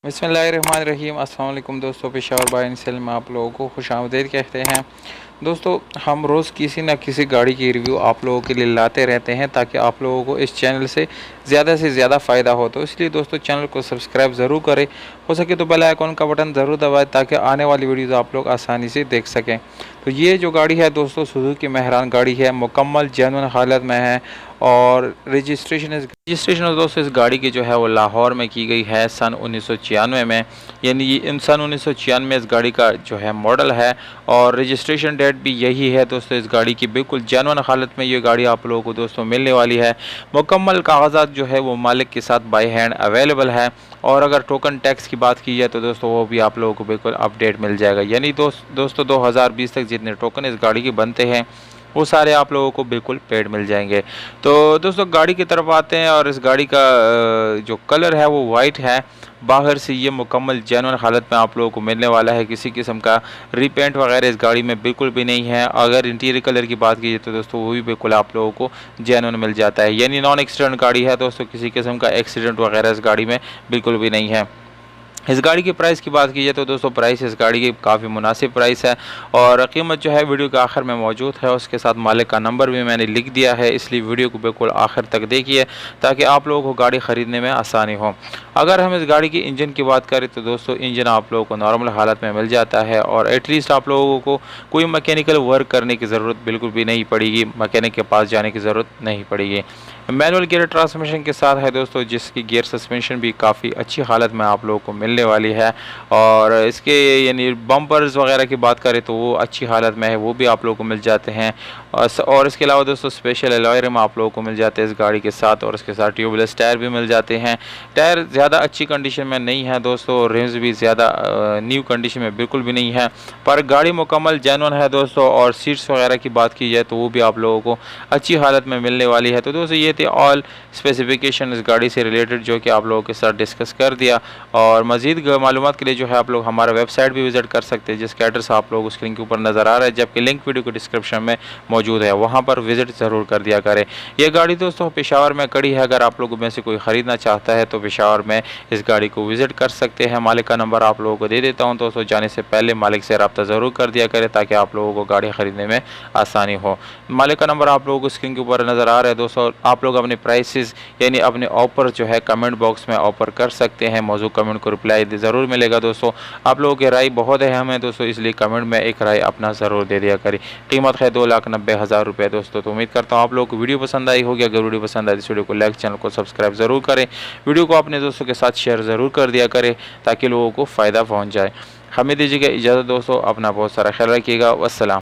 बिस्मिल्लाहिर्रहमानिर्रहीम। अस्सलाम वालेकुम दोस्तों, पेशावर बाय सेल में आप लोगों को खुशामदीद कहते हैं। दोस्तों, हम रोज़ किसी न किसी गाड़ी की रिव्यू आप लोगों के लिए लाते रहते हैं ताकि आप लोगों को इस चैनल से ज़्यादा फ़ायदा हो। तो इसलिए दोस्तों, चैनल को सब्सक्राइब ज़रूर करें, हो सके तो बेल आइकॉन का बटन ज़रूर दबाएं ताकि आने वाली वीडियोज़ आप लोग आसानी से देख सकें। तो ये जो गाड़ी है दोस्तों, सुजुकी मेहरान गाड़ी है, मुकम्मल जेन्युइन हालत में है और रजिस्ट्रेशन दोस्तों इस गाड़ी की जो है वो लाहौर में की गई है सन 1996 में, यानी ये सन 1996 में इस गाड़ी का जो है मॉडल है और रजिस्ट्रेशन डेट भी यही है दोस्तों। इस गाड़ी की बिल्कुल जेन्युइन हालत में ये गाड़ी आप लोगों को दोस्तों मिलने वाली है। मुकम्मल कागजात जो है वो मालिक के साथ बाय हैंड अवेलेबल है और अगर टोकन टैक्स की बात की जाए तो दोस्तों वो भी आप लोगों को बिल्कुल अपडेट मिल जाएगा। यानी दोस्तों 2020 तक जितने टोकन इस गाड़ी के बनते हैं वो सारे आप लोगों को बिल्कुल पेड मिल जाएंगे। तो दोस्तों गाड़ी की तरफ आते हैं और इस गाड़ी का जो कलर है वो वाइट है। बाहर से ये मुकम्मल जेन्युइन हालत में आप लोगों को मिलने वाला है, किसी किस्म का रीपेंट वगैरह इस गाड़ी में बिल्कुल भी नहीं है। अगर इंटीरियर कलर की बात की जाए तो दोस्तों वो भी बिल्कुल आप लोगों को जेन्युइन मिल जाता है, यानी नॉन एक्सीडेंट गाड़ी है दोस्तों, किसी किस्म का एक्सीडेंट वगैरह इस गाड़ी में बिल्कुल भी नहीं है। इस गाड़ी की प्राइस की बात की जाए तो दोस्तों प्राइस इस गाड़ी की काफ़ी मुनासिब प्राइस है और कीमत जो है वीडियो के आखिर में मौजूद है। उसके साथ मालिक का नंबर भी मैंने लिख दिया है, इसलिए वीडियो को बिल्कुल आखिर तक देखिए ताकि आप लोगों को गाड़ी ख़रीदने में आसानी हो। अगर हम इस गाड़ी की इंजन की बात करें तो दोस्तों इंजन आप लोगों को नॉर्मल हालत में मिल जाता है और एटलीस्ट आप लोगों को कोई मैकेनिकल वर्क करने की ज़रूरत बिल्कुल भी नहीं पड़ेगी, मैकेनिक के पास जाने की ज़रूरत नहीं पड़ेगी। मैनुअल गियर ट्रांसमिशन के साथ है दोस्तों, जिसकी गियर सस्पेंशन भी काफ़ी अच्छी हालत में आप लोगों को मिलने वाली है और इसके यानी बम्पर्स वगैरह की बात करें तो वो अच्छी हालत में है, वो भी आप लोगों को मिल जाते हैं। और इसके अलावा दोस्तों स्पेशल अलॉय रिम आप लोगों को मिल जाते हैं इस गाड़ी के साथ और इसके साथ ट्यूबलेस टायर भी मिल जाते हैं। टायर ज़्यादा अच्छी कंडीशन में नहीं है दोस्तों, रिम्स भी ज़्यादा न्यू कंडीशन में बिल्कुल भी नहीं है, पर गाड़ी मुकम्मल जेन्युइन है दोस्तों। और सीट्स वगैरह की बात की जाए तो वो भी आप लोगों को अच्छी हालत में मिलने वाली है। तो दोस्तों ये थे ऑल स्पेसिफिकेशन इस गाड़ी से रिलेटेड जो कि आप लोगों के साथ डिस्कस कर दिया। और मज़ीद मालूमात के लिए जो है आप लोग हमारा वेबसाइट भी विज़िट कर सकते हैं, जिसका एड्रेस आप लोग स्क्रीन के ऊपर नज़र आ रहा है, जबकि लिंक वीडियो के डिस्क्रिप्शन में मौजूद है, वहाँ पर विज़िट ज़रूर कर दिया करें। ये गाड़ी दोस्तों पेशावर में खड़ी है, अगर आप लोगों में से कोई ख़रीदना चाहता है तो पेशावर में इस गाड़ी को विज़िट कर सकते हैं। मालिक का नंबर आप लोगों को दे देता हूँ दोस्तों, जाने से पहले मालिक से रब्ता ज़रूर कर दिया करें ताकि आप लोगों को गाड़ी ख़रीदने में आसानी हो। मालिक का नंबर आप लोगों को स्क्रीन के ऊपर नज़र आ रहा है दोस्तों। आप लोग अपने प्राइसेस यानी अपने ऑफर जो है कमेंट बॉक्स में ऑफर कर सकते हैं, मौजूद कमेंट को रिप्लाई ज़रूर मिलेगा दोस्तों। आप लोगों की राय बहुत अहम है दोस्तों, इसलिए कमेंट में एक राय अपना ज़रूर दे दिया करें। कीमत है 2,90,000 रुपये दोस्तों। तो उम्मीद करता हूँ आप लोगों को वीडियो पसंद आई होगी। अगर वीडियो पसंद आए तो वीडियो को लाइक, चैनल को सब्सक्राइब ज़रूर करें, वीडियो को अपने दोस्तों के साथ शेयर ज़रूर कर दिया करें ताकि लोगों को फ़ायदा पहुँच जाए। हमें दीजिएगा इजाज़त दोस्तों, अपना बहुत सारा ख्याल रखिएगा। वस्सलाम।